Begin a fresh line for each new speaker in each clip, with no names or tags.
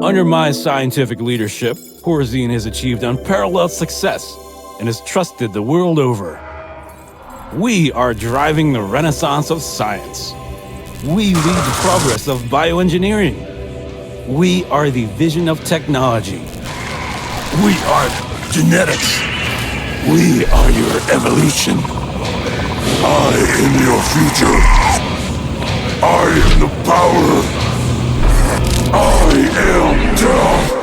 Under my scientific leadership, Horzine has achieved unparalleled success and is trusted the world over. We are driving the renaissance of science. We lead the progress of bioengineering. We are the vision of technology.
We are genetics. We are your evolution. I am your future. I am the power. I am death.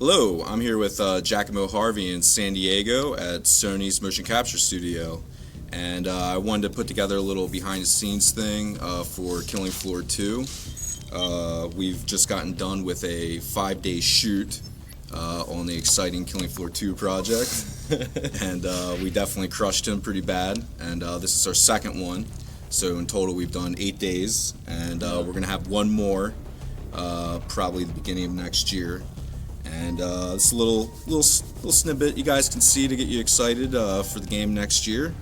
Hello, I'm here with Giacomo Harvey in San Diego at Sony's Motion Capture Studio, and I wanted to put together a little behind-the-scenes thing for Killing Floor 2. We've just gotten done with a 5-day shoot on the exciting Killing Floor 2 project, and we definitely crushed him pretty bad, and this is our second one, so in total we've done 8 days, and we're going to have one more, probably the beginning of next year. And it's a little snippet you guys can see to get you excited for the game next year,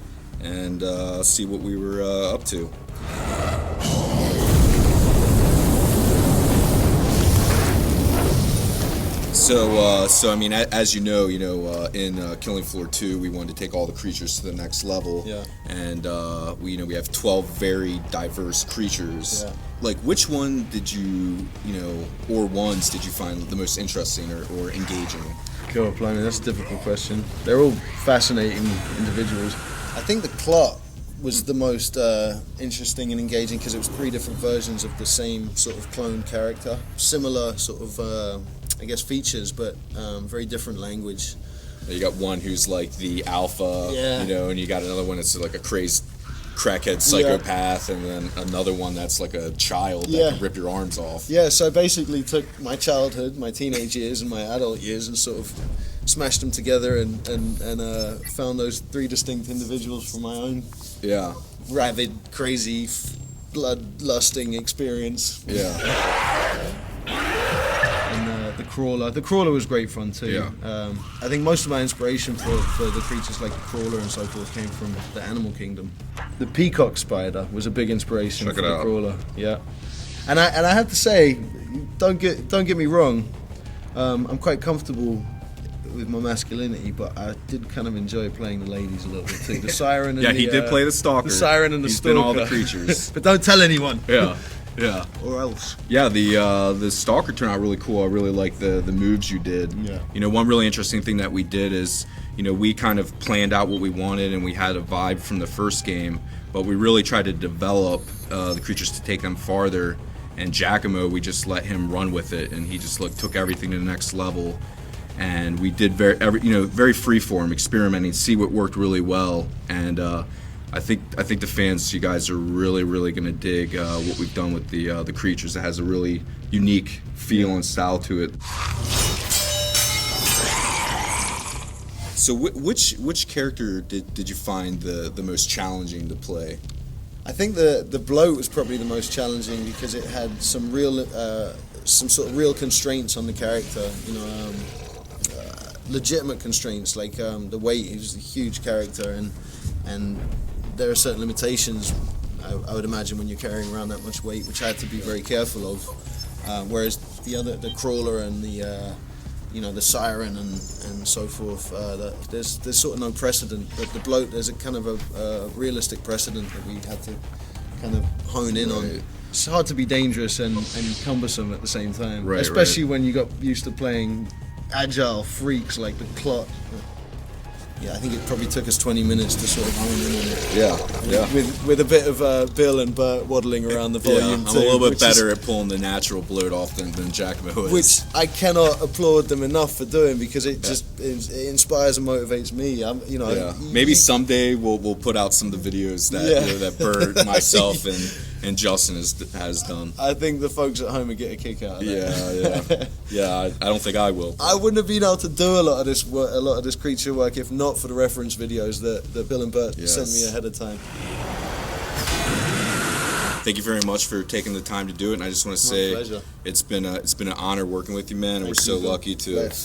and see what we were up to. So I mean, as you know, in Killing Floor 2, we wanted to take all the creatures to the next level.
Yeah.
And we have 12 very diverse creatures.
Yeah.
Like, which one did you, or ones did you find the most interesting or engaging?
God, blimey, that's a difficult question. They're all fascinating individuals. I think the plot was the most interesting and engaging because it was 3 different versions of the same sort of clone character. Similar sort of, features, but very different language.
You got one who's like the alpha, and you got another one that's like a crazed crackhead psychopath, and then another one that's like a child that can rip your arms off.
Yeah, so I basically took my childhood, my teenage years, and my adult years and sort of smashed them together and found those 3 distinct individuals from my own rabid, crazy, blood-lusting experience.
Yeah.
And the crawler was great fun too.
Yeah.
I think most of my inspiration for the creatures like the crawler and so forth came from the animal kingdom. The peacock spider was a big inspiration for the crawler. Yeah, and I have to say, don't get me wrong, I'm quite comfortable with my masculinity, but I did kind of enjoy playing the ladies a little bit too. The siren and
he did play the stalker.
The siren and the stalker.
He's been all the creatures.
But don't tell anyone.
Yeah.
Or else.
Yeah, the stalker turned out really cool. I really like the moves you did.
Yeah.
One really interesting thing that we did is, we kind of planned out what we wanted and we had a vibe from the first game, but we really tried to develop the creatures to take them farther. And Giacomo, we just let him run with it, and he just took everything to the next level. And we did very freeform, experimenting, see what worked really well. And I think the fans, you guys, are really going to dig what we've done with the creatures. It has a really unique feel and style to it. So which character did you find the most challenging to play?
I think the bloat was probably the most challenging because it had some sort of real constraints on the character. Legitimate constraints like the weight. He was a huge character, and there are certain limitations, I would imagine, when you're carrying around that much weight, which I had to be very careful of. Whereas the crawler and the siren and so forth, there's sort of no precedent. But the bloat, there's a kind of a realistic precedent that we had to kind of hone in on. It's hard to be dangerous and cumbersome at the same time, especially when you got used to playing agile freaks like the clot. Yeah, I think it probably took us 20 minutes to sort of hone in on it.
Yeah.
With a bit of Bill and Bert waddling around the volume.
I'm a little bit better at pulling the natural bloat off than Giacomo is.
Which I cannot applaud them enough for doing, because it just it inspires and motivates me.
Maybe someday we'll put out some of the videos that that Bert, myself, and Justin has done.
I think the folks at home would get a kick out of that.
Yeah. I don't think I will.
I wouldn't have been able to do a lot of this creature work if not for the reference videos that Bill and Bert sent me ahead of time.
Thank you very much for taking the time to do it, and I just want to say it's been an honor working with you, man, and we're so lucky to have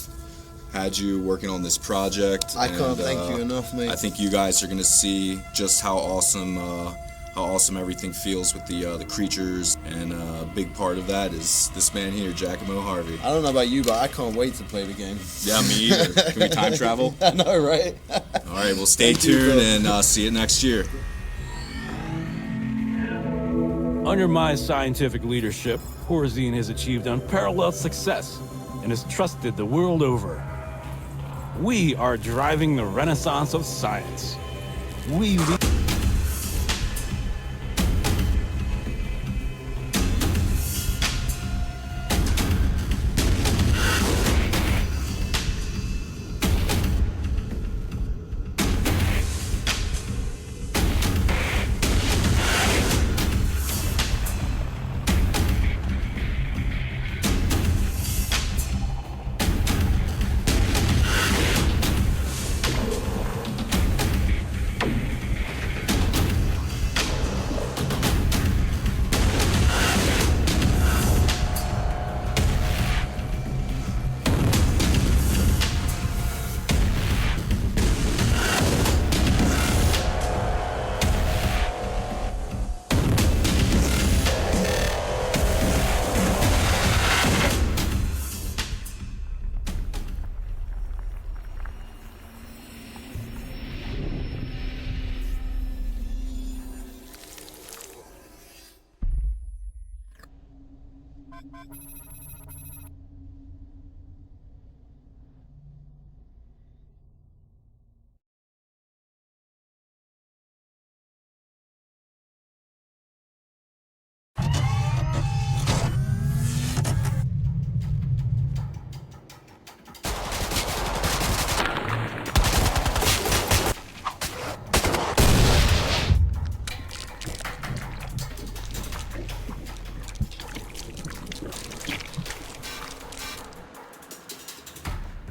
had you working on this project.
I can't thank you enough, mate.
I think you guys are going to see just how awesome how awesome everything feels with the creatures, and a big part of that is this man here, Giacomo Harvey.
I don't know about you, but I can't wait to play the game.
Yeah, me either. Can we time travel?
I know, right?
All right, well, stay
Thank you,
tuned
bro.
and see you next year.
Under my scientific leadership, Horzine has achieved unparalleled success and is trusted the world over. We are driving the renaissance of science. We lead.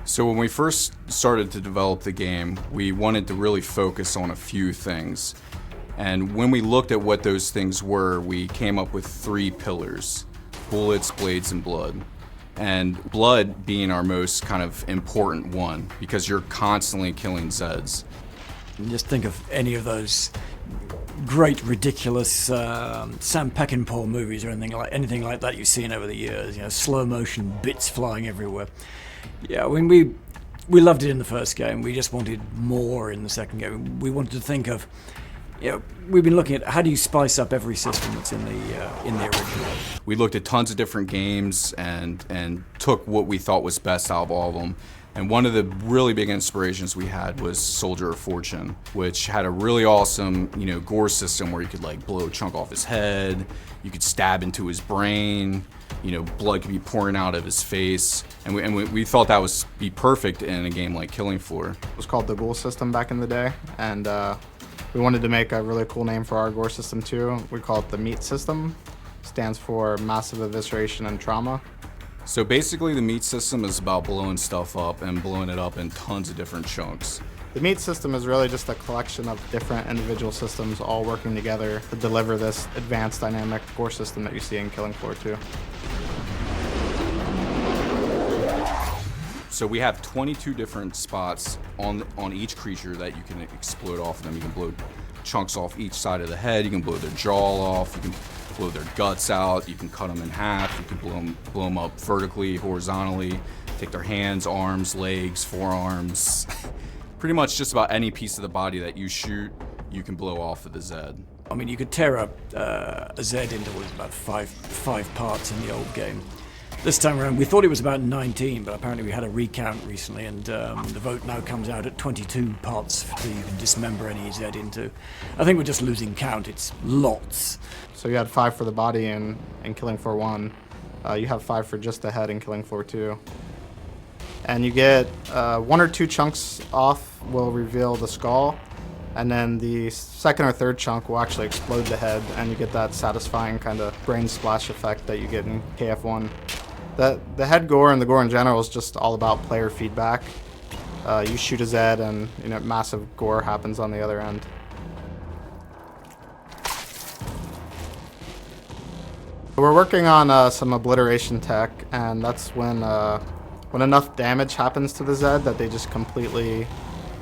So when we first started to develop the game, we wanted to really focus on a few things. And when we looked at what those things were, we came up with 3 pillars: bullets, blades, and blood. And blood being our most kind of important one, because you're constantly killing Zeds.
Just think of any of those great, ridiculous Sam Peckinpah movies or anything like that you've seen over the years. You know, slow motion bits flying everywhere. Yeah, when we loved it in the first game, we just wanted more in the second game. We wanted to think of, you know, we've been looking at how do you spice up every system that's in the original.
We looked at tons of different games and took what we thought was best out of all of them. And one of the really big inspirations we had was Soldier of Fortune, which had a really awesome, gore system where you could like blow a chunk off his head, you could stab into his brain, blood could be pouring out of his face, and we thought that was be perfect in a game like Killing Floor.
It was called the Ghoul system back in the day, and we wanted to make a really cool name for our gore system too. We call it the Meat system. Stands for Massive Evisceration and Trauma.
So basically the Meat system is about blowing stuff up and blowing it up in tons of different chunks.
The Meat system is really just a collection of different individual systems all working together to deliver this advanced dynamic gore system that you see in Killing Floor 2.
So we have 22 different spots on each creature that you can explode off of them. You can blow chunks off each side of the head, you can blow their jaw off, you can blow their guts out, you can cut them in half, you can blow them up vertically, horizontally, take their hands, arms, legs, forearms. Pretty much just about any piece of the body that you shoot, you can blow off with the Zed.
I mean, you could tear up a Zed into what was about five parts in the old game. This time around, we thought it was about 19, but apparently we had a recount recently, and the vote now comes out at 22 parts that you can dismember any Zed into. I think we're just losing count. It's lots.
So you had 5 for the body in Killing Floor 1. You have 5 for just the head in Killing Floor 2. And you get 1 or 2 chunks off will reveal the skull, and then the second or third chunk will actually explode the head, and you get that satisfying kind of brain splash effect that you get in KF1. The head gore and the gore in general is just all about player feedback. You shoot a Zed and massive gore happens on the other end. We're working on some obliteration tech, and that's when enough damage happens to the Zed that they just completely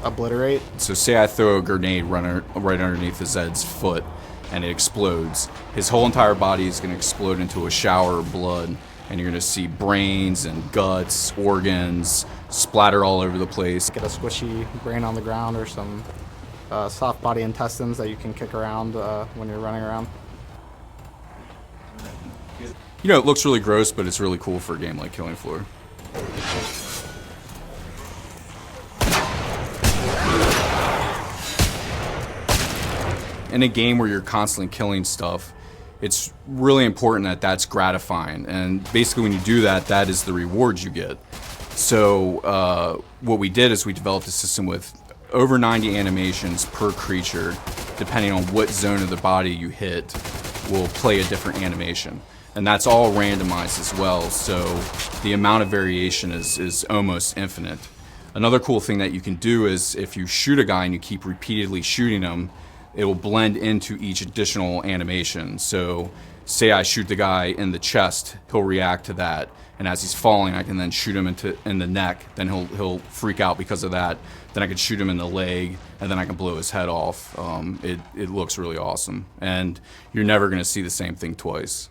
obliterate.
So say I throw a grenade right underneath the Zed's foot,
and it explodes. His whole entire body is going to explode into a shower of blood, and you're going to see brains and guts, organs splatter all over the place.
Get a squishy brain on the ground or some soft body intestines that you can kick around when you're running around.
You know, it looks really gross, but it's really cool for a game like Killing Floor. In a game where you're constantly killing stuff, it's really important that that's gratifying. And basically when you do that, that is the rewards you get. So what we did is we developed a system with over 90 animations per creature. Depending on what zone of the body you hit, will play a different animation. And that's all randomized as well, so the amount of variation is almost infinite. Another cool thing that you can do is if you shoot a guy and you keep repeatedly shooting him, it will blend into each additional animation. So say I shoot the guy in the chest, he'll react to that. And as he's falling, I can then shoot him in the neck, then he'll freak out because of that. Then I can shoot him in the leg, and then I can blow his head off. It looks really awesome. And you're never gonna see the same thing twice.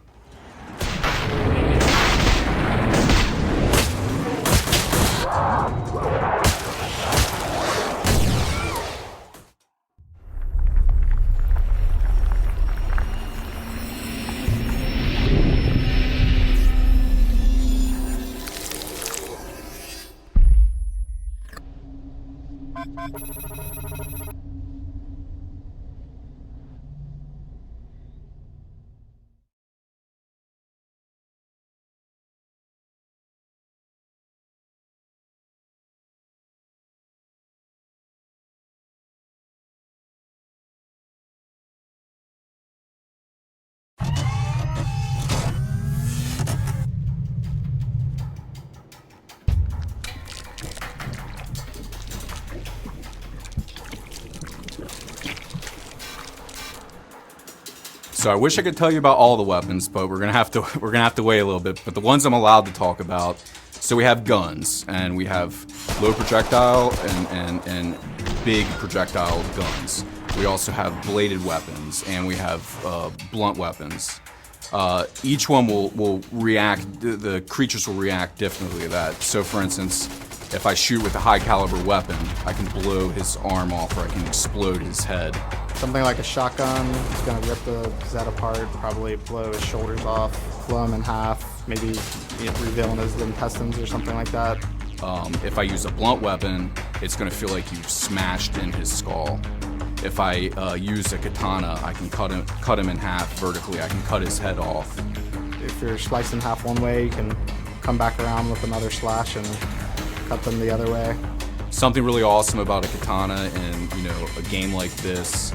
So I wish I could tell you about all the weapons, but we're gonna have to wait a little bit. But the ones I'm allowed to talk about, so we have guns, and we have low projectile and big projectile guns. We also have bladed weapons, and we have blunt weapons. Each one will react. The creatures will react differently to that. So, for instance, if I shoot with a high caliber weapon, I can blow his arm off, or I can explode his head.
Something like a shotgun is going to rip the Zed apart, probably blow his shoulders off, blow him in half, maybe revealing his intestines or something like that.
If I use a blunt weapon, it's going to feel like you've smashed in his skull. If I use a katana, I can cut him in half vertically. I can cut his head off.
If you're sliced in half one way, you can come back around with another slash and cut them the other way.
Something really awesome about a katana in a game like this,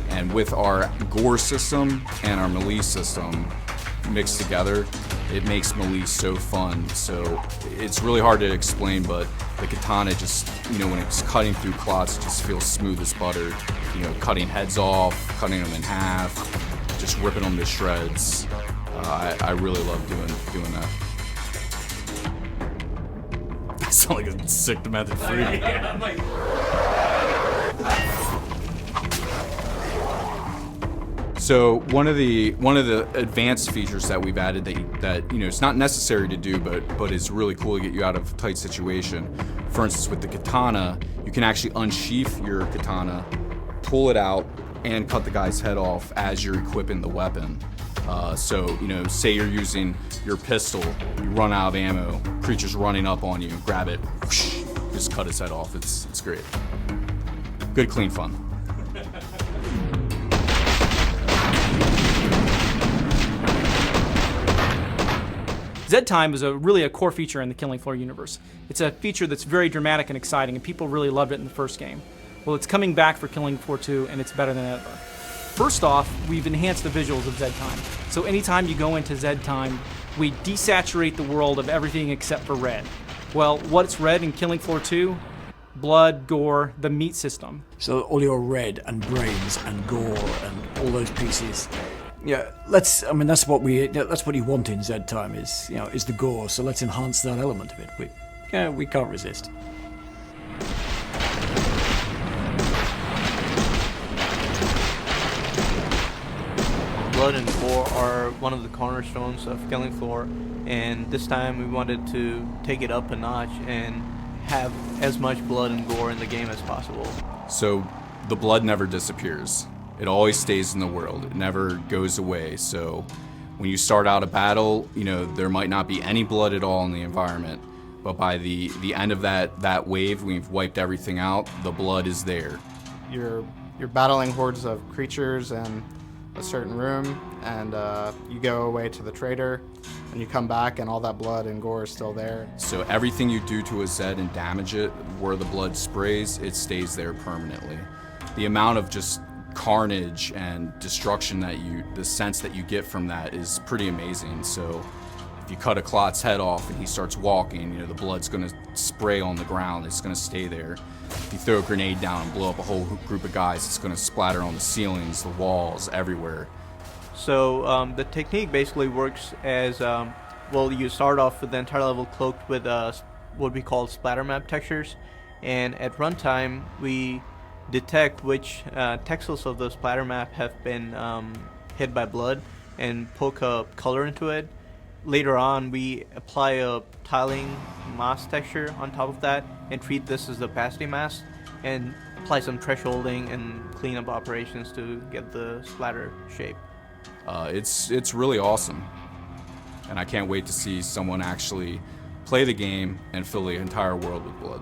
and with our gore system and our melee system mixed together, it makes melee so fun. So it's really hard to explain, but the katana just, when it's cutting through clots, it just feels smooth as butter. Cutting heads off, cutting them in half, just ripping them to shreds. I really love doing that. I sound like a sick demented freak. So one of the advanced features that we've added that it's not necessary to do, but is really cool to get you out of a tight situation. For instance, with the katana, you can actually unsheath your katana, pull it out, and cut the guy's head off as you're equipping the weapon. So say you're using your pistol, you run out of ammo, creature's running up on you, grab it, whoosh, just cut his head off. It's great. Good, clean fun.
Zed Time is really a core feature in the Killing Floor universe. It's a feature that's very dramatic and exciting, and people really loved it in the first game. Well, it's coming back for Killing Floor 2, and it's better than ever. First off, we've enhanced the visuals of Zed Time. So anytime you go into Zed Time, we desaturate the world of everything except for red. Well, what's red in Killing Floor 2? Blood, gore, the meat system.
So all your red and brains and gore and all those pieces. Yeah, that's what you want in Zed Time is the gore. So let's enhance that element of it. We can't resist.
blood and gore are one of the cornerstones of Killing Floor, and this time we wanted to take it up a notch and have as much blood and gore in the game as possible.
So the blood never disappears. It always stays in the world. It never goes away. So when you start out a battle, you know, there might not be any blood at all in the environment, but by the end of that wave, we've wiped everything out, the blood is there.
You're battling hordes of creatures in a certain room, and you go away to the trader, and you come back, and all that blood and gore is still there.
So everything you do to a Zed and damage it, where the blood sprays, it stays there permanently. The amount of just carnage and destruction the sense that you get from that is pretty amazing. So if you cut a Clot's head off and he starts walking, you know, the blood's gonna spray on the ground, it's gonna stay there. If you throw a grenade down and blow up a whole group of guys, it's gonna splatter on the ceilings, the walls, everywhere.
So the technique basically works as, well, you start off with the entire level cloaked with what we call splatter map textures, and at runtime we detect which texels of the splatter map have been hit by blood and poke a color into it. Later on, we apply a tiling mask texture on top of that and treat this as the opacity mask and apply some thresholding and cleanup operations to get the splatter shape.
It's really awesome, and I can't wait to see someone actually play the game and fill the entire world with blood.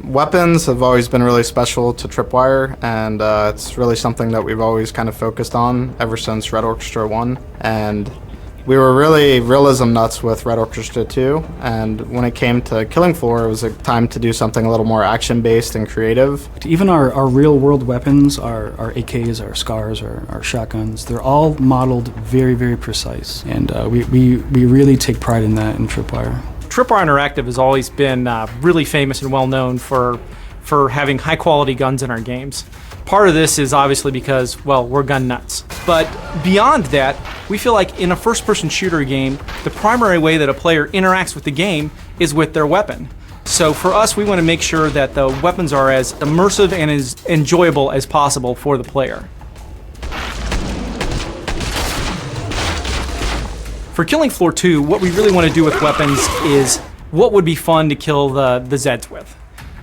Weapons have always been really special to Tripwire, and it's really something that we've always kind of focused on ever since Red Orchestra 1. And we were really realism nuts with Red Orchestra 2, and when it came to Killing Floor, it was a time to do something a little more action-based and creative.
Even our real-world weapons, our AKs, our SCARs, our shotguns, they're all modeled very, very precise, and we really take pride in that in Tripwire.
Tripwire Interactive has always been really famous and well known for for having high quality guns in our games. Part of this is obviously because, well, we're gun nuts. But beyond that, we feel like in a first-person shooter game, the primary way that a player interacts with the game is with their weapon. So for us, we want to make sure that the weapons are as immersive and as enjoyable as possible for the player. For Killing Floor 2, what we really want to do with weapons is what would be fun to kill the Zeds with.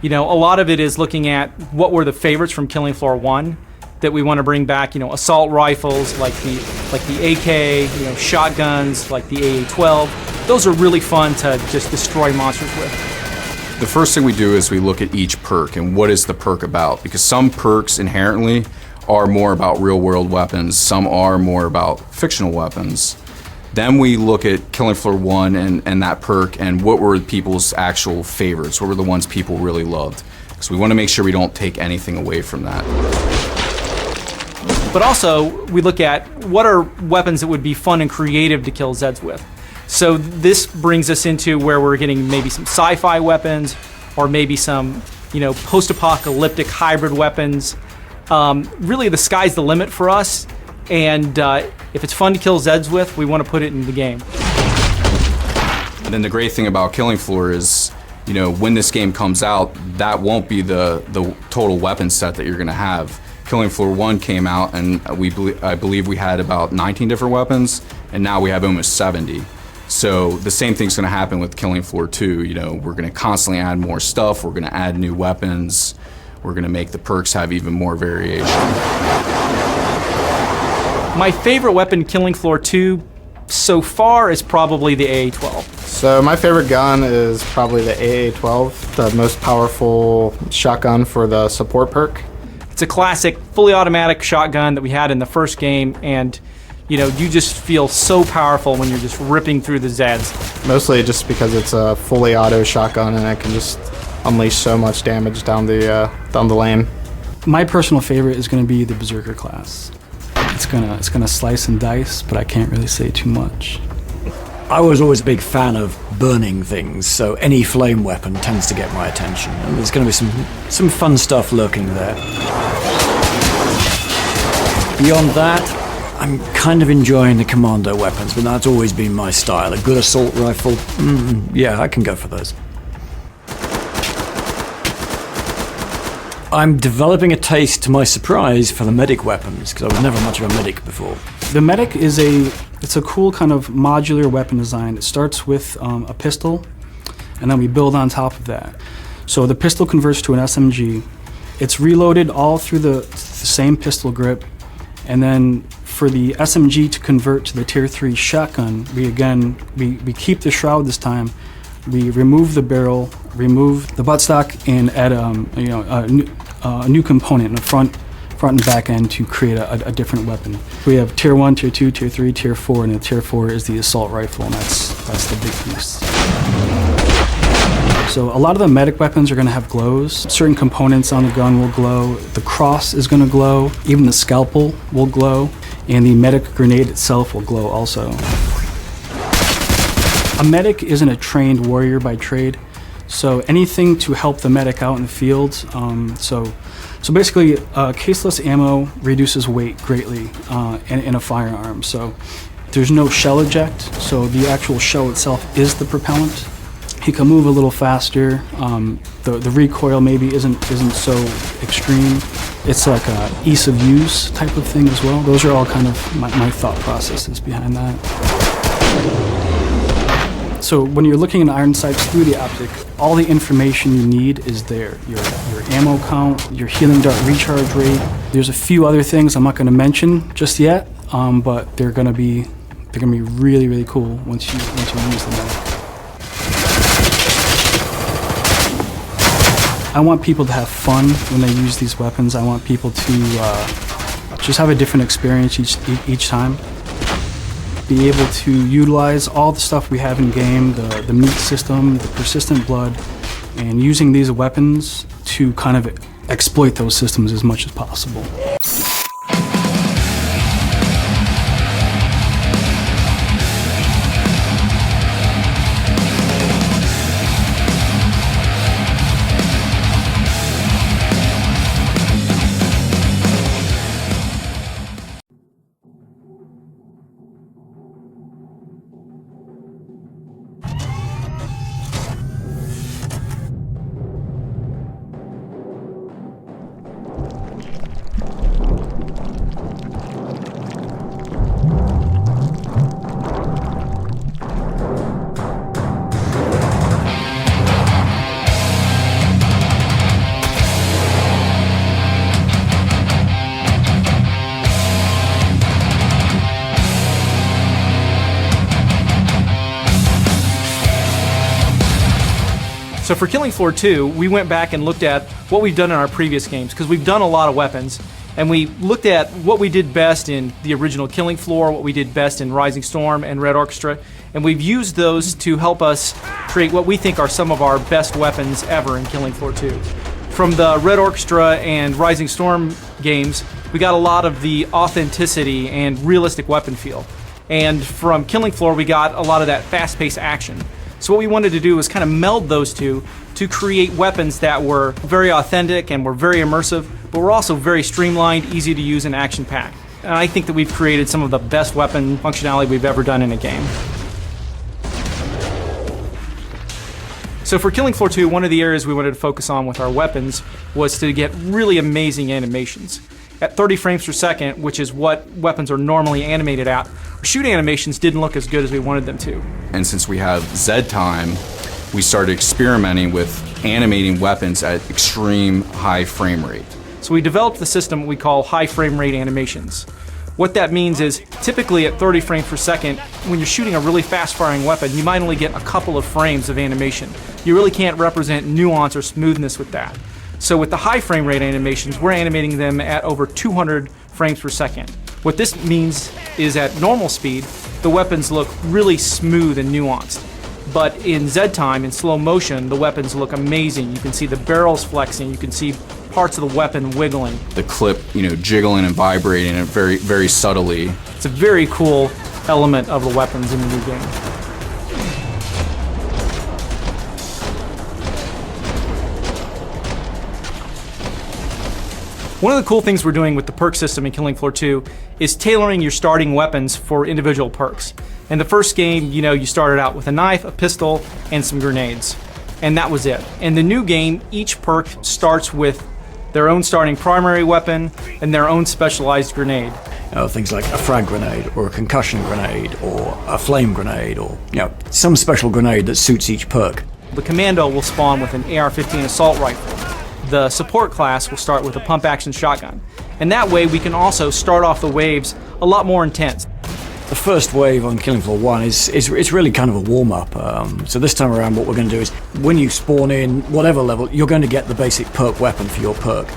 You know, a lot of it is looking at what were the favorites from Killing Floor 1 that we want to bring back. You know, assault rifles like the AK, you know, shotguns like the AA-12. Those are really fun to just destroy monsters with.
The first thing we do is we look at each perk and what is the perk about, because some perks inherently are more about real-world weapons, some are more about fictional weapons. Then we look at Killing Floor 1 and that perk and what were people's actual favorites, what were the ones people really loved. Because we want to make sure we don't take anything away from that.
But also, we look at what are weapons that would be fun and creative to kill Zeds with. So this brings us into where we're getting maybe some sci-fi weapons, or maybe some, you know, post-apocalyptic hybrid weapons. Really, the sky's the limit for us, and if it's fun to kill Zeds with, we want to put it in the game.
And then the great thing about Killing Floor is, you know, when this game comes out, that won't be the total weapon set that you're going to have. Killing Floor 1 came out, and I believe we had about 19 different weapons, and now we have almost 70. So the same thing's going to happen with Killing Floor 2. You know, we're going to constantly add more stuff. We're going to add new weapons. We're going to make the perks have even more variation.
My favorite weapon in Killing Floor 2 so far is probably the AA-12.
So my favorite gun is probably the AA-12, the most powerful shotgun for the support perk.
It's a classic, fully automatic shotgun that we had in the first game, and you know, you just feel so powerful when you're just ripping through the Zeds.
Mostly just because it's a fully auto shotgun and it can just unleash so much damage down the lane.
My personal favorite is going to be the Berserker class. It's gonna slice and dice, but I can't really say too much.
I was always a big fan of burning things, so any flame weapon tends to get my attention, and there's going to be some fun stuff lurking there. Beyond that, I'm kind of enjoying the commando weapons, but that's always been my style. A good assault rifle, yeah, I can go for those. I'm developing a taste, to my surprise, for the medic weapons, because I was never much of a medic before.
The medic is a cool kind of modular weapon design. It starts with a pistol, and then we build on top of that. So the pistol converts to an SMG. It's reloaded all through the same pistol grip, and then for the SMG to convert to the Tier 3 shotgun, we keep the shroud this time. We remove the barrel, remove the buttstock, and add a new component in the front and back end to create a different weapon. We have Tier 1, Tier 2, Tier 3, Tier 4, and the Tier 4 is the assault rifle, and that's the big piece. So a lot of the medic weapons are going to have glows. Certain components on the gun will glow. The cross is going to glow. Even the scalpel will glow. And the medic grenade itself will glow also. A medic isn't a trained warrior by trade, so anything to help the medic out in the field. So basically, caseless ammo reduces weight greatly in a firearm. So there's no shell eject, so the actual shell itself is the propellant. He can move a little faster. The recoil maybe isn't so extreme. It's like a ease of use type of thing as well. Those are all kind of my thought processes behind that. So when you're looking at Iron Sights through the optic, all the information you need is there. Your ammo count, your healing dart recharge rate. There's a few other things I'm not going to mention just yet, but they're going to be really, really cool once you use them. I want people to have fun when they use these weapons. I want people to just have a different experience each time. Be able to utilize all the stuff we have in game, the meat system, the persistent blood, and using these weapons to kind of exploit those systems as much as possible.
So for Killing Floor 2, we went back and looked at what we've done in our previous games, because we've done a lot of weapons, and we looked at what we did best in the original Killing Floor, what we did best in Rising Storm and Red Orchestra, and we've used those to help us create what we think are some of our best weapons ever in Killing Floor 2. From the Red Orchestra and Rising Storm games, we got a lot of the authenticity and realistic weapon feel. And from Killing Floor, we got a lot of that fast-paced action. So what we wanted to do was kind of meld those two to create weapons that were very authentic and were very immersive, but were also very streamlined, easy to use, and action-packed. And I think that we've created some of the best weapon functionality we've ever done in a game. So for Killing Floor 2, one of the areas we wanted to focus on with our weapons was to get really amazing animations. At 30 frames per second, which is what weapons are normally animated at, our shoot animations didn't look as good as we wanted them to.
And since we have Z time, we started experimenting with animating weapons at extreme high frame rate.
So we developed the system we call high frame rate animations. What that means is typically at 30 frames per second, when you're shooting a really fast firing weapon, you might only get a couple of frames of animation. You really can't represent nuance or smoothness with that. So with the high frame rate animations, we're animating them at over 200 frames per second. What this means is at normal speed, the weapons look really smooth and nuanced. But in Z time, in slow motion, the weapons look amazing. You can see the barrels flexing, you can see parts of the weapon wiggling.
The clip, jiggling and vibrating and very, very subtly.
It's a very cool element of the weapons in the new game. One of the cool things we're doing with the perk system in Killing Floor 2 is tailoring your starting weapons for individual perks. In the first game, you started out with a knife, a pistol, and some grenades. And that was it. In the new game, each perk starts with their own starting primary weapon and their own specialized grenade.
Things like a frag grenade or a concussion grenade or a flame grenade or some special grenade that suits each perk.
The commando will spawn with an AR-15 assault rifle. The support class will start with a pump-action shotgun. And that way we can also start off the waves a lot more intense.
The first wave on Killing Floor 1 is really kind of a warm-up. So this time around what we're going to do is when you spawn in whatever level, you're going to get the basic perk weapon for your perk.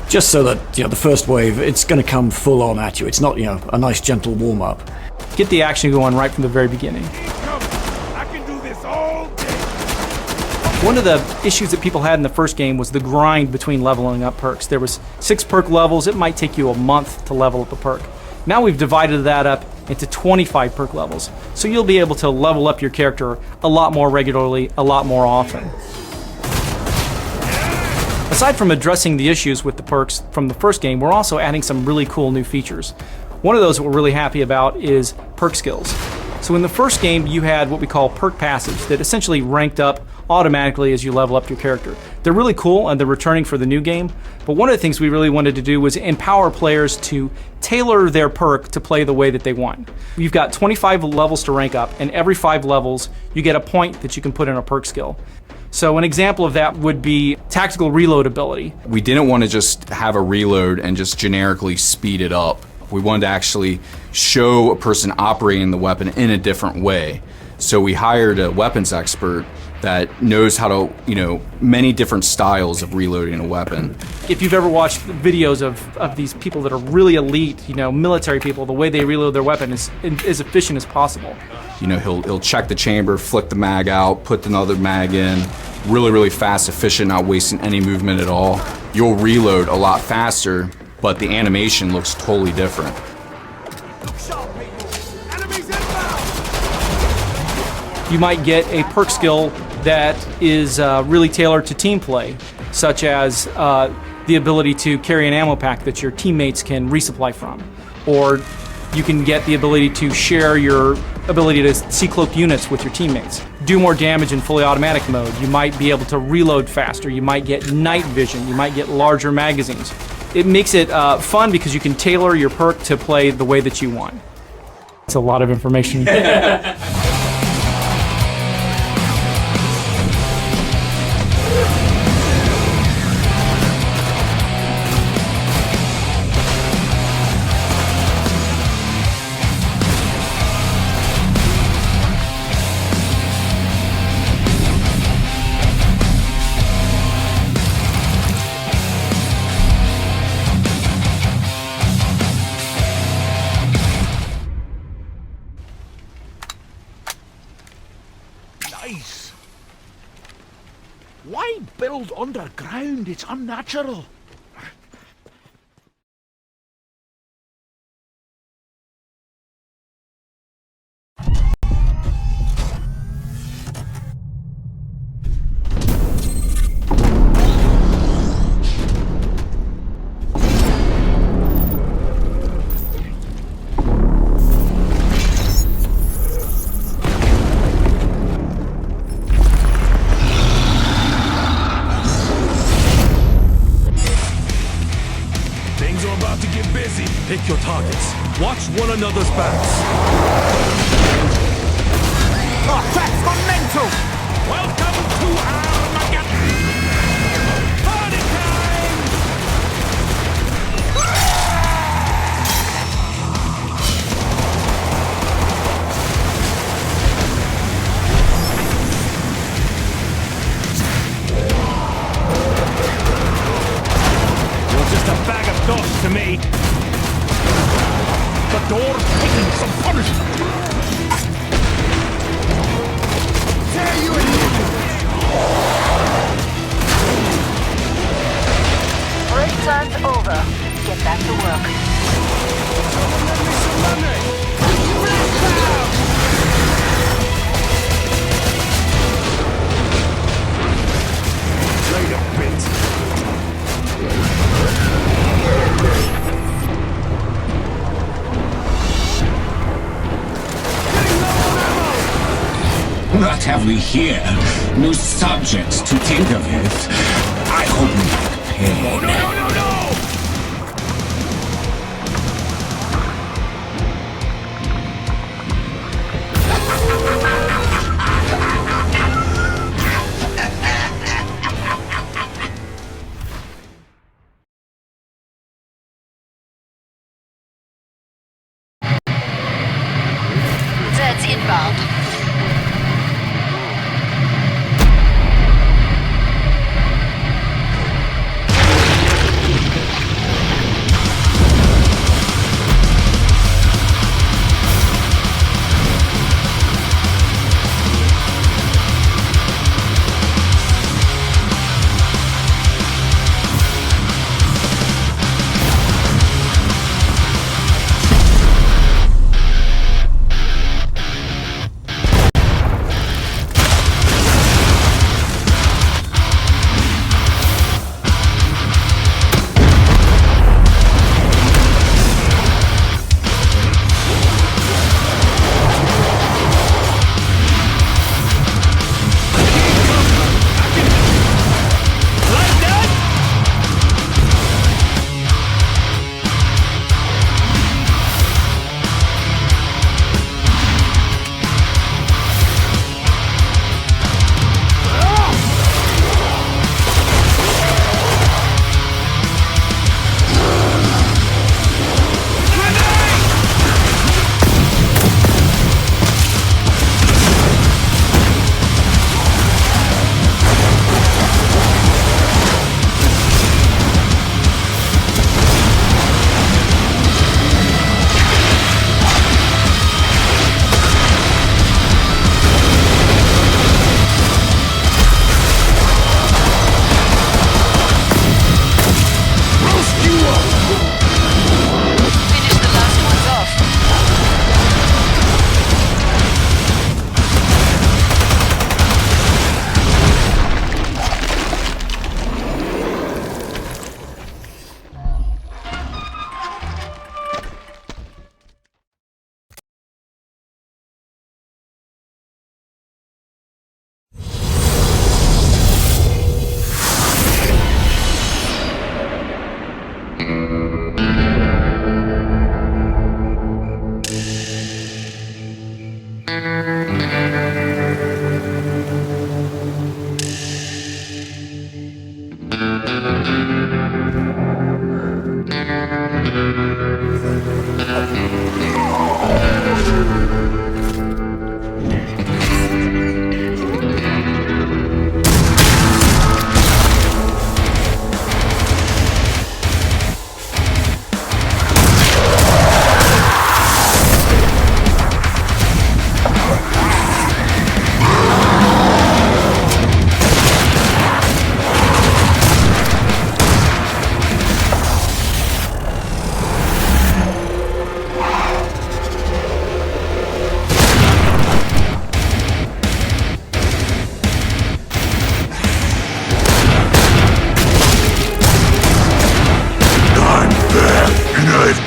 Just so that the first wave, it's going to come full on at you. It's not a nice gentle warm-up.
Get the action going right from the very beginning.
I can do this all day.
One of the issues that people had in the first game was the grind between leveling up perks. There was 6 perk levels. It might take you a month to level up a perk. Now we've divided that up into 25 perk levels. So you'll be able to level up your character a lot more regularly, a lot more often. Aside from addressing the issues with the perks from the first game, we're also adding some really cool new features. One of those that we're really happy about is perk skills. So in the first game, you had what we call perk passives that essentially ranked up automatically as you level up your character. They're really cool and they're returning for the new game, but one of the things we really wanted to do was empower players to tailor their perk to play the way that they want. You've got 25 levels to rank up, and every 5 levels you get a point that you can put in a perk skill. So an example of that would be tactical reload ability.
We didn't want to just have a reload and just generically speed it up. We wanted to actually show a person operating the weapon in a different way. So we hired a weapons expert that knows how to, many different styles of reloading a weapon.
If you've ever watched videos of these people that are really elite, military people, the way they reload their weapon is as efficient as possible.
He'll check the chamber, flick the mag out, put another mag in, really, really fast, efficient, not wasting any movement at all. You'll reload a lot faster, but the animation looks totally different.
You might get a perk skill that is really tailored to team play, such as the ability to carry an ammo pack that your teammates can resupply from. Or you can get the ability to share your ability to see cloaked units with your teammates. Do more damage in fully automatic mode. You might be able to reload faster. You might get night vision. You might get larger magazines. It makes it fun because you can tailor your perk to play the way that you want. It's a lot of information.
Why build underground? It's unnatural.
Pick your targets. Watch one another's backs.
Oh, that's mental! Welcome to Armageddon! Party time! You're just a bag of dust to me. The door's taking some punishment! Tear you in
Break time's over. Get back to work.
Someone lend me some money! Wait a bit.
What have we here? No subjects to tinker with. I hope we like pain.
Oh, no!
Zed's inbound.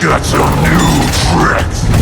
got some new tricks.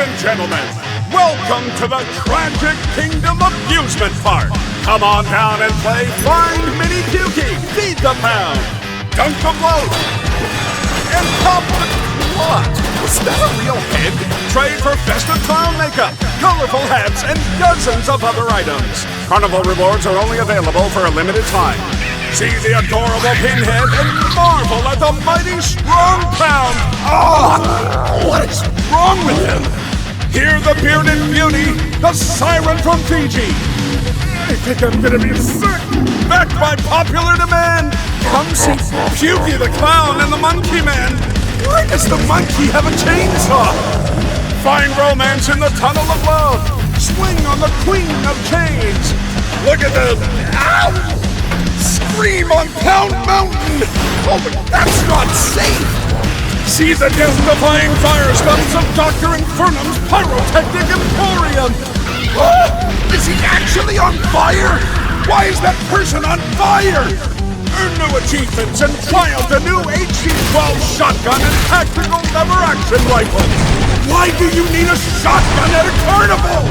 and gentlemen, welcome to the Tragic Kingdom Amusement Park. Come on down and play Find Mini Fique, Feed the Pound, Dunk the Float, and Pop the What? Was that a real head? Trade for festive clown makeup, colorful hats, and dozens of other items. Carnival rewards are only available for a limited time. See the adorable pinhead and marvel at the mighty strong pound. Oh, what is wrong with him? Hear the bearded beauty, the siren from Fiji. I think I'm gonna be sick. Backed by popular demand. Come see Fique the clown and the monkey man. Why does the monkey have a chainsaw? Find romance in the tunnel of love. Swing on the queen of chains. Look at the... Ow! Scream on Pound Mountain! Oh, but that's not safe! See the death-defying firestorms of Dr. Infernum's Pyrotechnic Emporium! Oh, is he actually on fire? Why is that person on fire? Earn new achievements and triumph the new HG-12 shotgun and tactical lever-action rifle! Why do you need a shotgun at a carnival?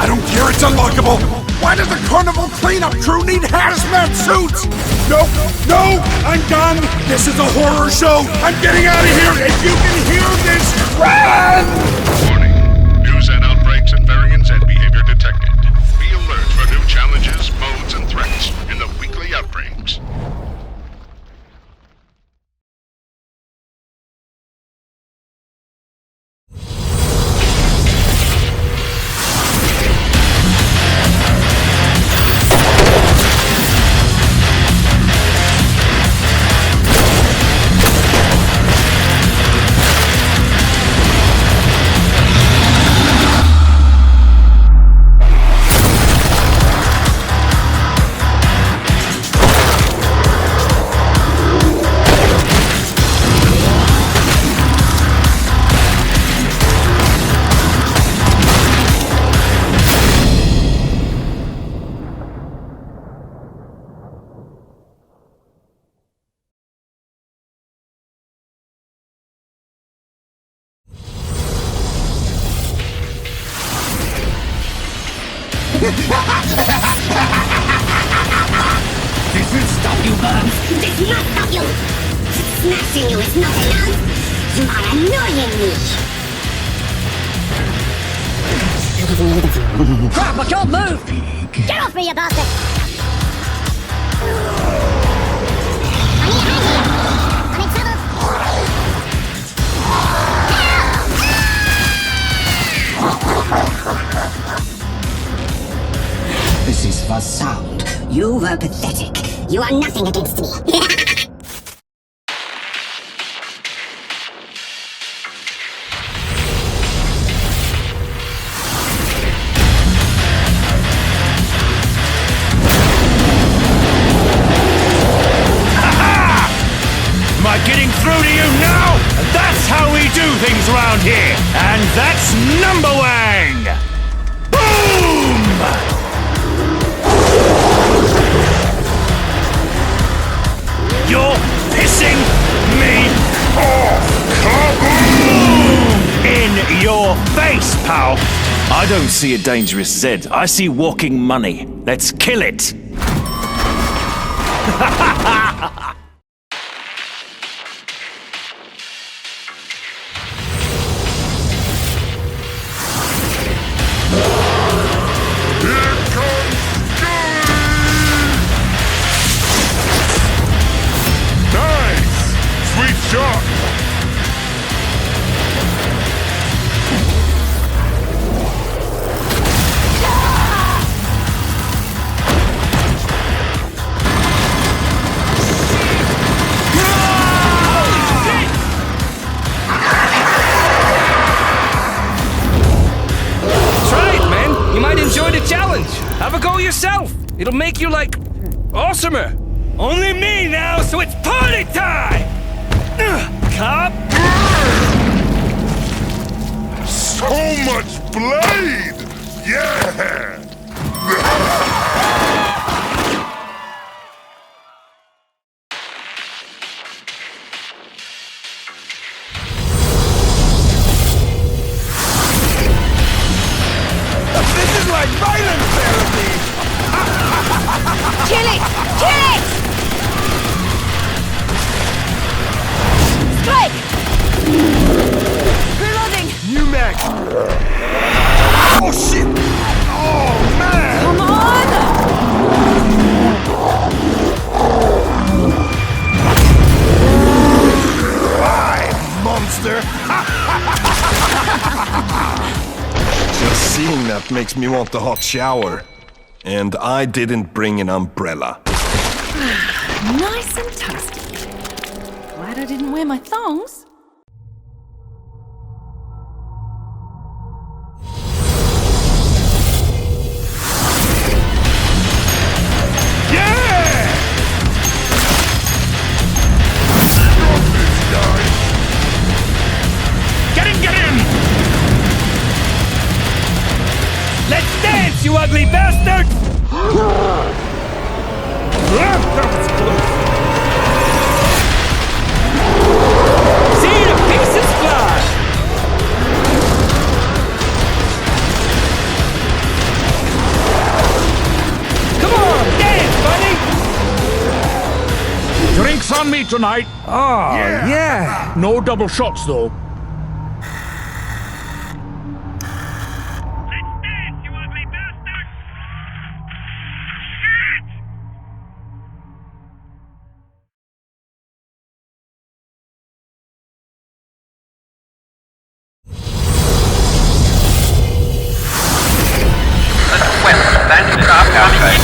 I don't care, it's unlockable! Why does the carnival cleanup crew need hazmat suits? No, no, I'm done. This is a horror show. I'm getting out of here. If you can hear this, run!
Warning. News and outbreaks and variants and behavior detected. Be alert for new challenges, modes, and threats in the weekly outbreaks.
This will stop you, Burns. This must stop you. Smashing you is not enough. You are annoying me. Crap, I can't move. Get off me, you bastard. I need a hand here. I'm in trouble.
This is for sound.
You were pathetic. You are nothing against me.
Am I getting through to you now? That's how we do things around here. And that's Number Wang! Boom! You're pissing me off! Kaboom! In your face, pal! I don't see a dangerous Zed. I see walking money. Let's kill it!
Have a go yourself. It'll make you, like, awesomer. Only me now, so it's party time! Cop!
So much blade! Yeah!
Kick! Kick! Strike! Reloading!
New mag! Oh shit! Oh man!
Come on!
Bye, monster! Just seeing that makes me want a hot shower. And I didn't bring an umbrella.
Nice and toasty. Glad I didn't wear my thongs.
Let's dance, you ugly bastard! See the pieces fly! Come on, dance, buddy!
Drinks on me tonight.
Oh, yeah.
No double shots, though.
Landing craft coming in.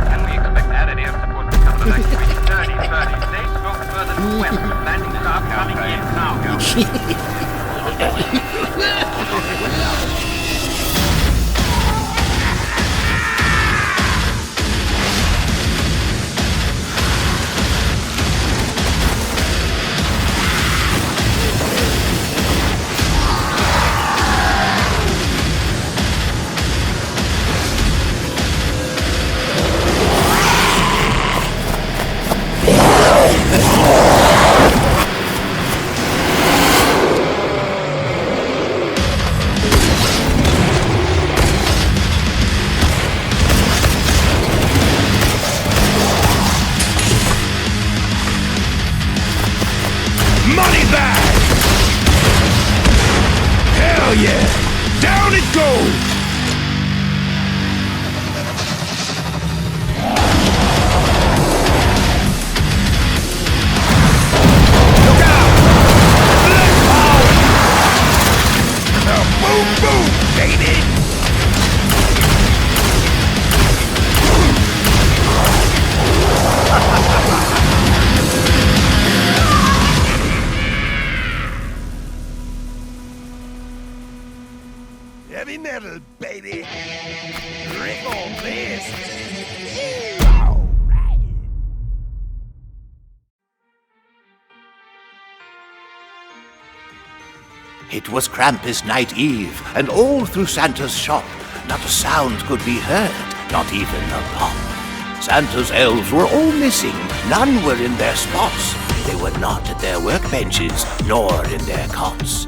Can we expect added air support to cover the next 30. Stay stroke further to west. Landing craft coming in now.
Money bag! Hell yeah! Down it goes! Look out! Black power! Boom, boom, baby!
Heavy metal, baby! Rick on this!
It was Krampus Night Eve, and all through Santa's shop, not a sound could be heard, not even a pop. Santa's elves were all missing, none were in their spots. They were not at their workbenches, nor in their cots.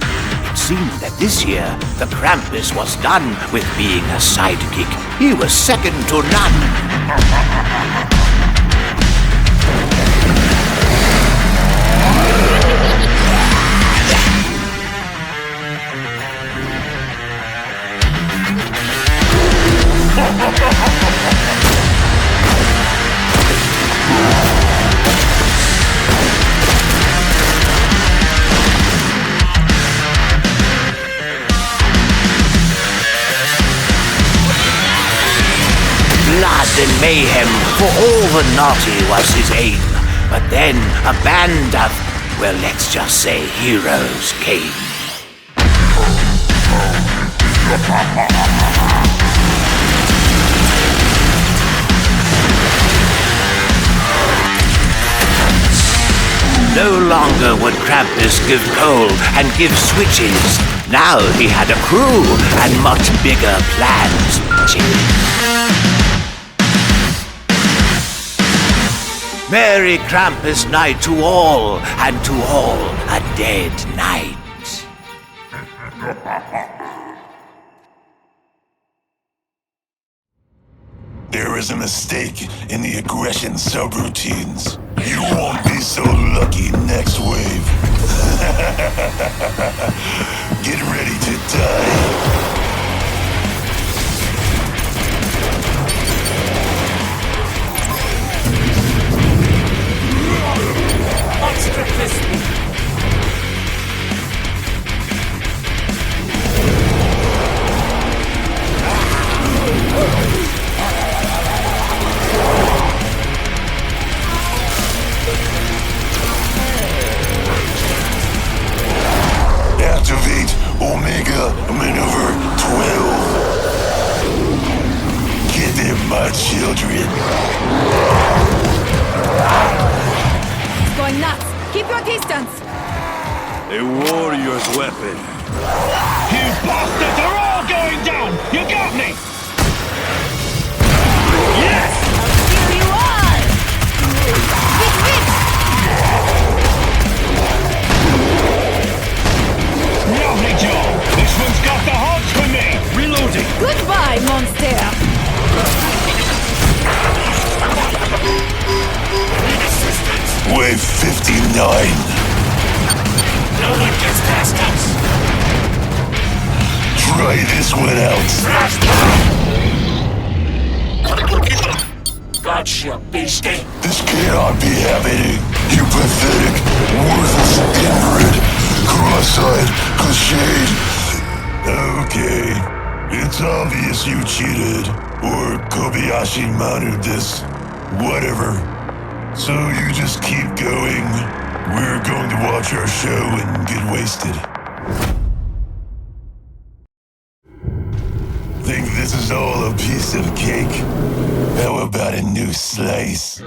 It seemed that this year, the Krampus was done with being a sidekick. He was second to none. Blood and mayhem, for all the naughty was his aim. But then a band of, well, let's just say heroes came. No longer would Krampus give coal and give switches. Now he had a crew and much bigger plans. Merry Krampus night to all, and to all a dead night.
There
there's a mistake in the aggression subroutines. You won't be so lucky next wave. Get ready to die.
Outstrip this speed.
Activate Omega Maneuver 12. Get them, my children.
It's going nuts. Keep your distance.
A warrior's weapon.
You bastards are all going down! You got me! Yes!
Here you are! Hit!
Lovely job! This one's got the hogs for me! Reloading!
Goodbye, monster!
Wave 59.
No one gets past us!
Try this one out.
Gotcha, beastie.
This cannot be happening. You pathetic, worthless inbred, cross-eyed, cliched. Okay, it's obvious you cheated, or Kobayashi Manu this, whatever. So you just keep going. We're going to watch our show and get wasted. Think this is all a piece of cake? How about a new slice?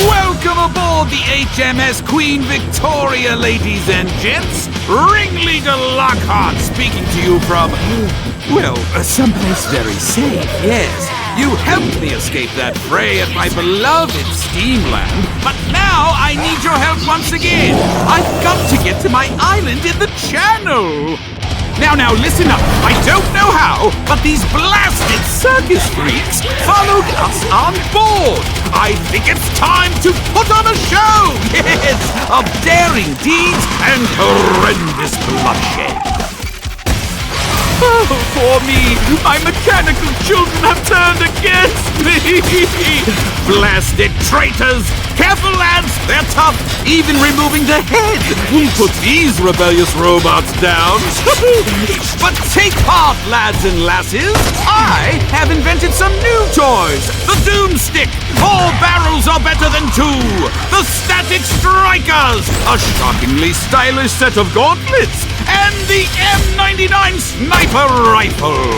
Welcome aboard the HMS Queen Victoria, ladies and gents. Ringleader Lockhart speaking to you from, well, someplace very safe, yes. You helped me escape that fray at my beloved Steamland, but now I need your help once again. I've got to get to my island in the channel. Now, listen up. I don't know how, but these blasted circus freaks followed us on board. I think it's time to put on a show, yes, of daring deeds and horrendous bloodshed. Oh, poor me. My mechanical children have turned against me. Blasted traitors. Careful, lads. They're tough. Even removing the head won't put these rebellious robots down. But take heart, lads and lasses. I have invented some new toys. The Doomstick. 4 barrels are better than 2. The Static Strikers. A shockingly stylish set of gauntlets. And the M99 Sniper Rifle.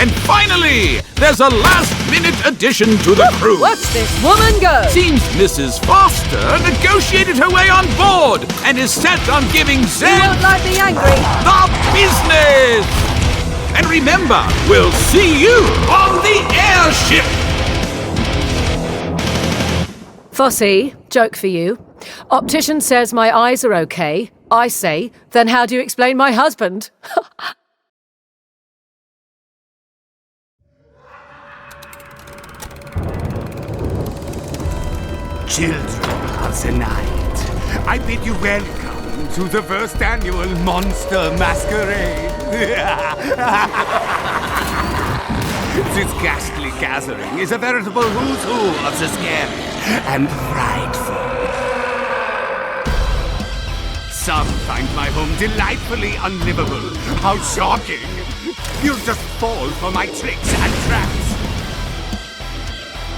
And finally, there's a last-minute addition to the crew.
Watch this woman go!
Seems Mrs. Foster negotiated her way on board and is set on giving Zed
You won't like me angry.
the business. And remember, we'll see you on the airship.
Fossey, joke for you. Optician says my eyes are okay. I say, then how do you explain my husband?
Children of the night, I bid you welcome to the first annual Monster Masquerade. This ghastly gathering is a veritable who's who of the scary and frightful. Some find my home delightfully unlivable. How shocking! You'll just fall for my tricks and traps.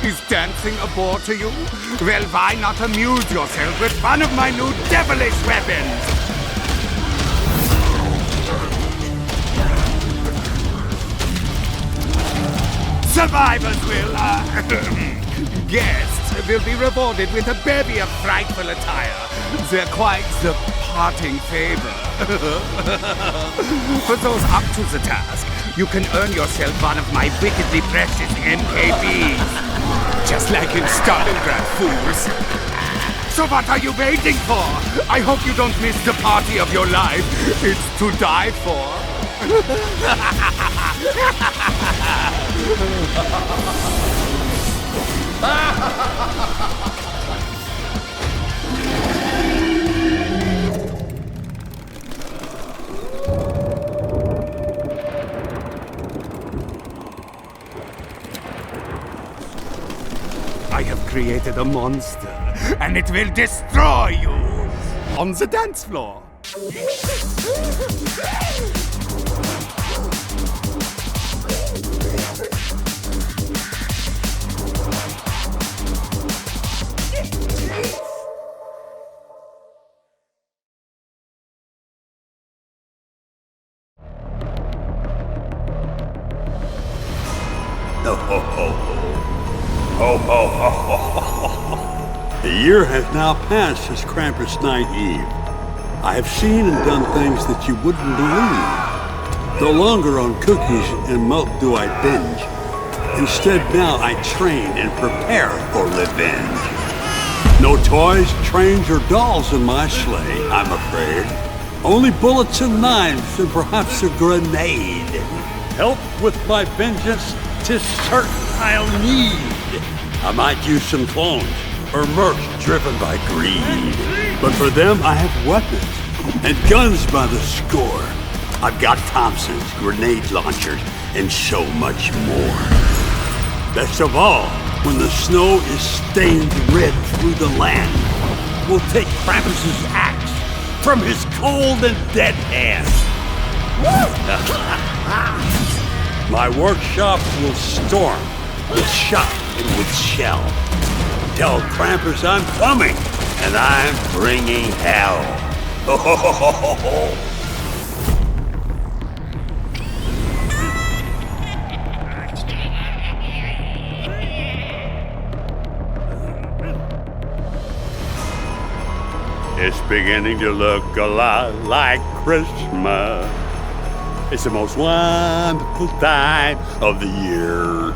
Is dancing a bore to you? Well, why not amuse yourself with one of my new devilish weapons? Survivors will, guess. will be rewarded with a bevy of frightful attire. They're quite the parting favor. For those up to the task, you can earn yourself one of my wickedly precious MKBs. Just like in Stalingrad, fools. So what are you waiting for? I hope you don't miss the party of your life. It's to die for. I have created a monster, and it will destroy you on the dance floor.
Ho ho ho ho. Ho ho ho ho ho ho. A year has now passed since Krampus Night Eve. I have seen and done things that you wouldn't believe. No longer on cookies and milk do I binge. Instead now I train and prepare for revenge. No toys, trains, or dolls in my sleigh, I'm afraid. Only bullets and knives and perhaps a grenade. Help with my vengeance 'tis certain I'll need. I might use some clones or mercs driven by greed. But for them I have weapons and guns by the score. I've got Thompsons, grenade launchers, and so much more. Best of all, when the snow is stained red through the land, we'll take Krampus's axe from his cold and dead hand. My workshop will storm with shot and with shell. Tell Krampus I'm coming, and I'm bringing hell. Ho ho ho ho ho ho. It's beginning to look a lot like Christmas. It's the most wonderful time of the year.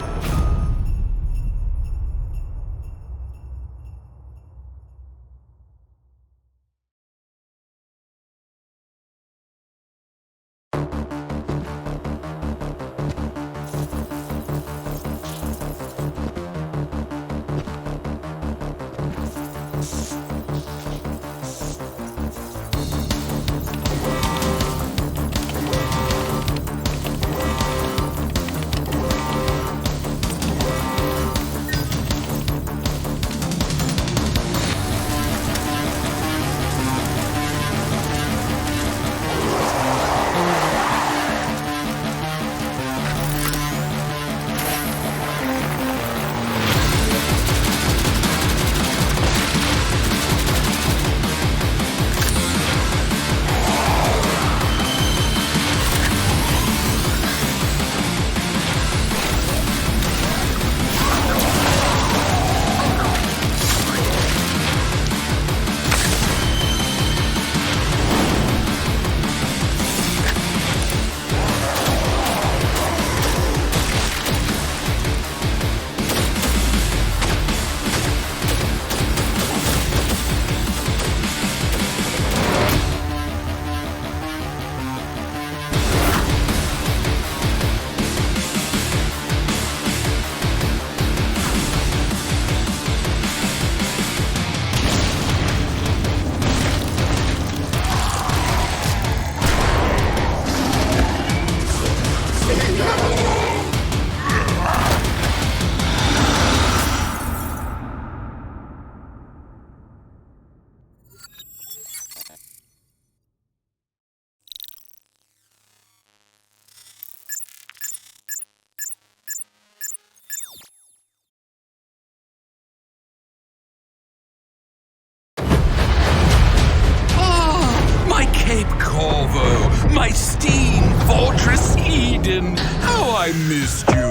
My steam fortress Eden! How I missed you!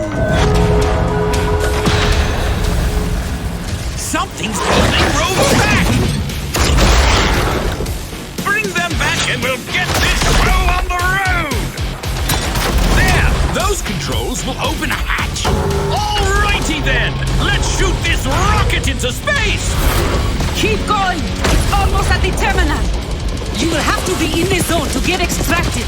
Something's holding Rome back! Bring them back and we'll get this show on the road! There! Those controls will open a hatch! Alrighty then! Let's shoot this rocket into space!
Keep going! It's almost at the terminal! You will have to be in the zone to get extracted!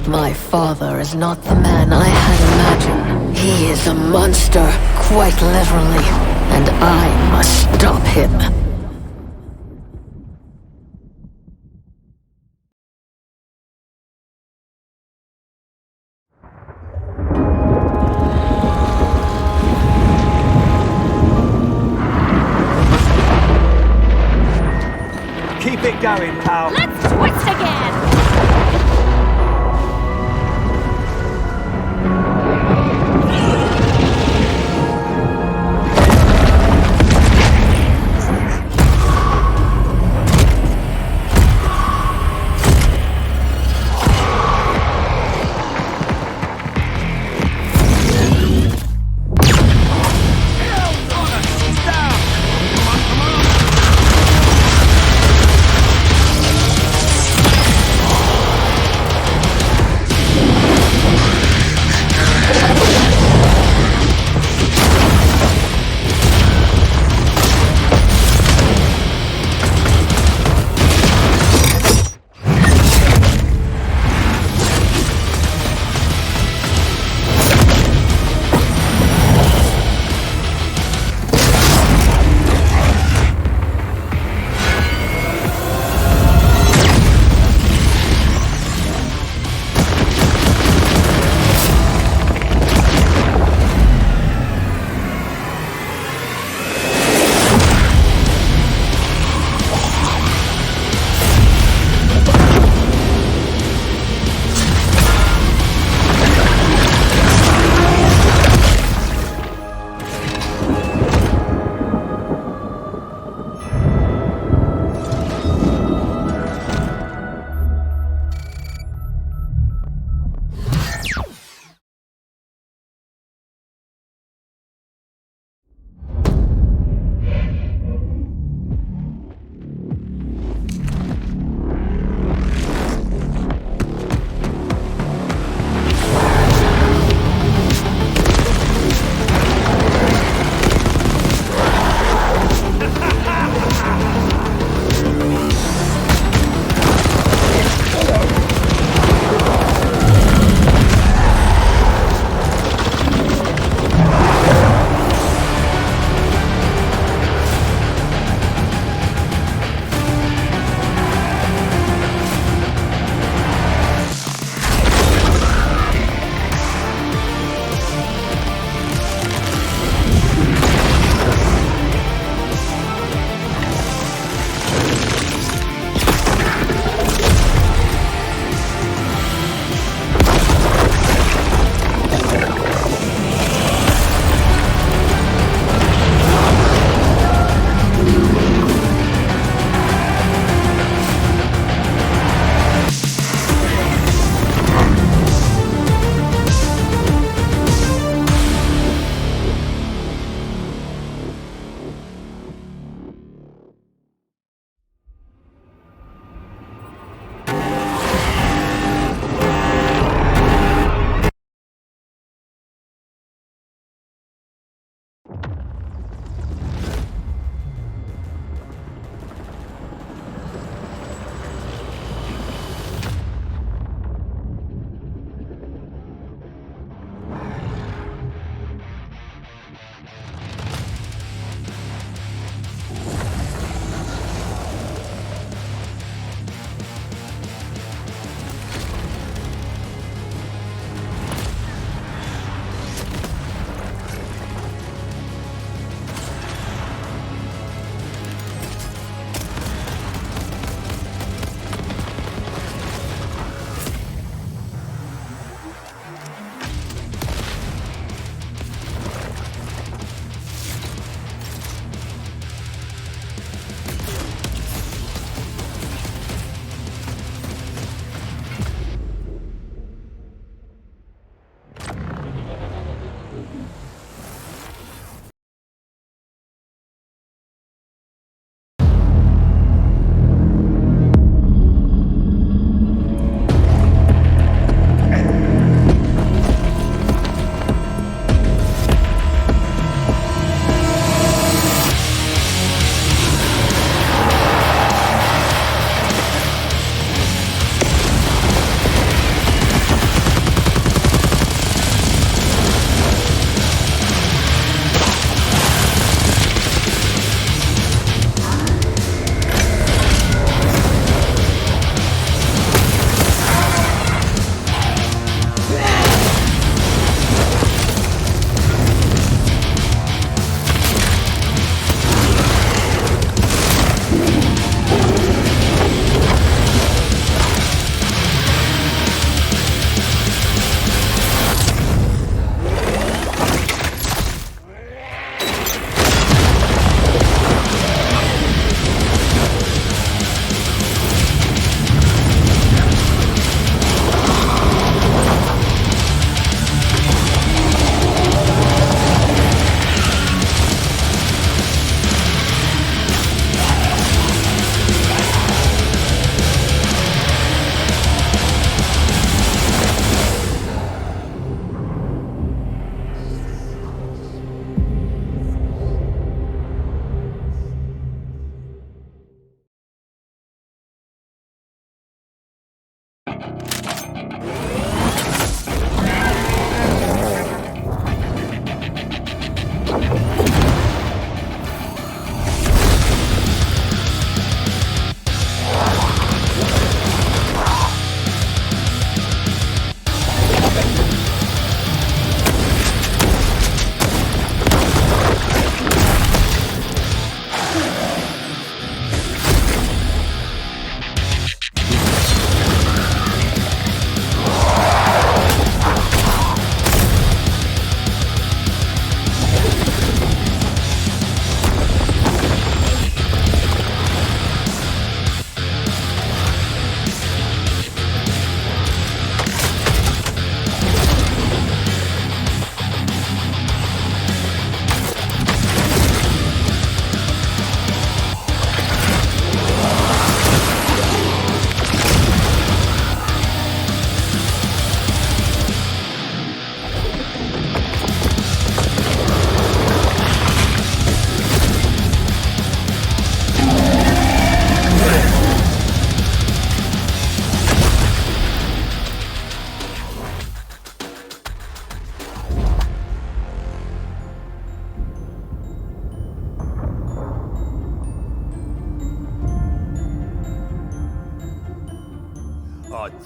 My father is not the man I had imagined. He is a monster, quite literally, and I must stop him.
Keep it going, pal.
Let's twist again!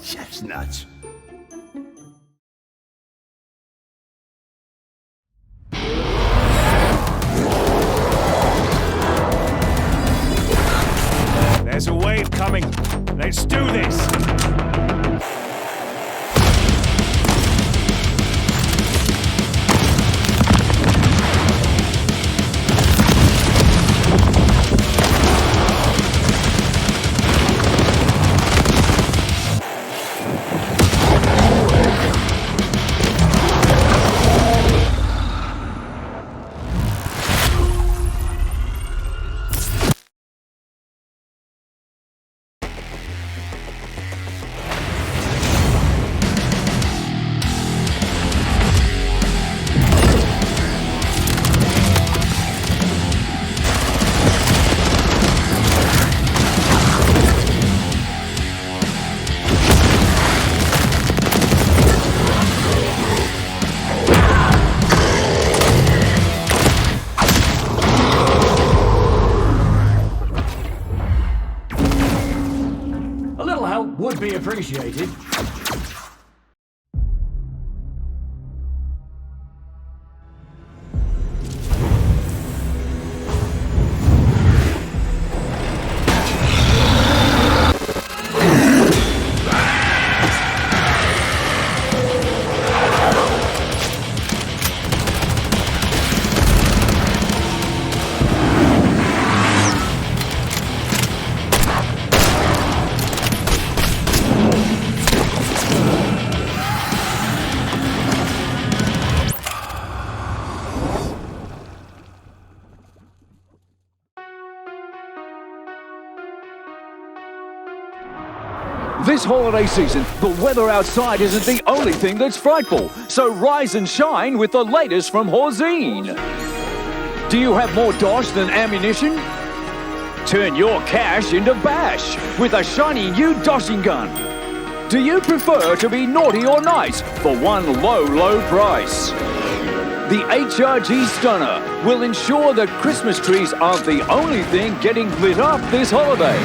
chestnuts.
There's a wave coming. Let's do this.
Would be appreciated.
This holiday season, the weather outside isn't the only thing that's frightful, so rise and shine with the latest from Horzine. Do you have more dosh than ammunition? Turn your cash into bash with a shiny new doshing gun. Do you prefer to be naughty or nice for one low, low price? The HRG Stunner will ensure that Christmas trees aren't the only thing getting lit up this holiday.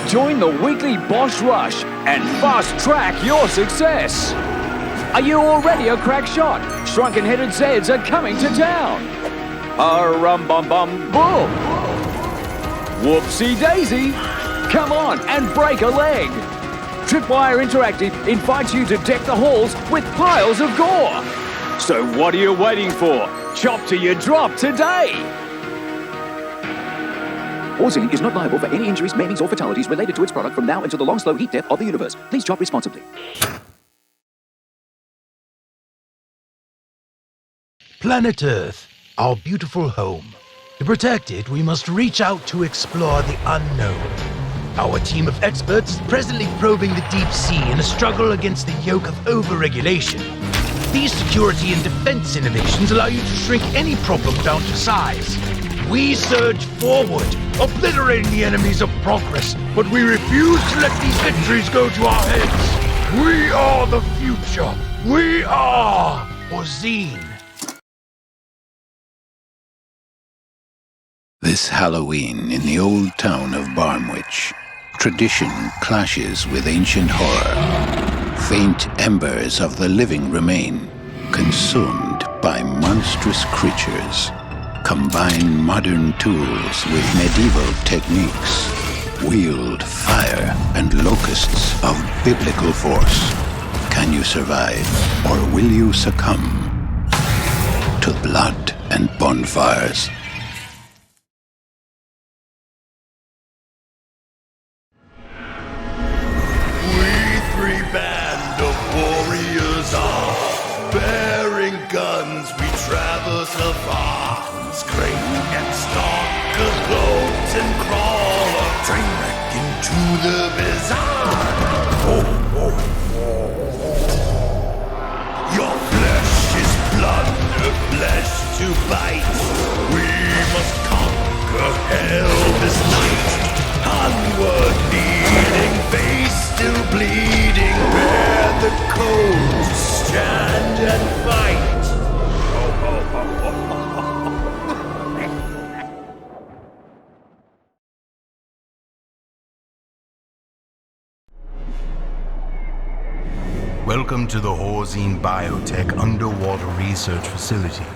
Join the weekly Bosch Rush and fast-track your success. Are you already a crack shot? Shrunken-headed Zeds are coming to town. Rum-bum-bum-boom. Whoopsie-daisy. Come on and break a leg. Tripwire Interactive invites you to deck the halls with piles of gore. So what are you waiting for? Chop till you drop today. Horzine is not liable for any injuries, maimings, or fatalities related to its product from now until the long, slow heat death of the universe. Please chop responsibly.
Planet Earth, our beautiful home. To protect it, we must reach out to explore the unknown. Our team of experts is presently probing the deep sea in a struggle against the yoke of overregulation. These security and defense innovations allow you to shrink any problem down to size. We surge forward, obliterating the enemies of progress, but we refuse to let these victories go to our heads. We are the future. We are Horzine.
This Halloween in the old town of Barmwich, tradition clashes with ancient horror. Faint embers of the living remain, consumed by monstrous creatures. Combine modern tools with medieval techniques. Wield fire and locusts of biblical force. Can you survive, or will you succumb to blood and bonfires?
We three band of warriors are, bearing guns we traverse afar. Scrape and stalk, a goat and crawl, a train wreck into the bizarre. Your flesh is plunder, flesh to bite. We must conquer hell this night. Onward leading, face still bleeding. Bear the code to stand and fight.
Welcome to the Horzine Biotech Underwater Research Facility.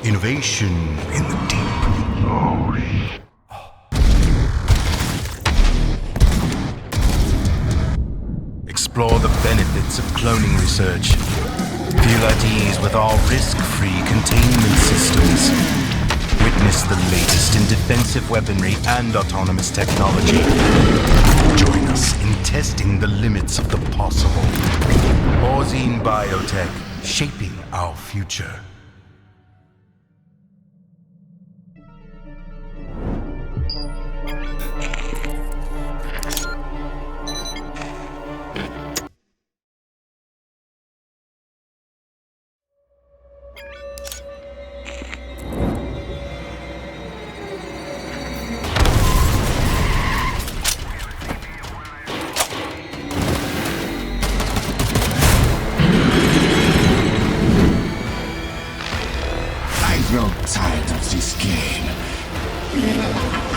Innovation in the deep. Oh, Explore the benefits of cloning research. Feel at ease with our risk-free containment systems. Witness the latest in defensive weaponry and autonomous technology. Join us in testing the limits of the possible. Horzine Biotech, shaping our future.
I grow tired of this game.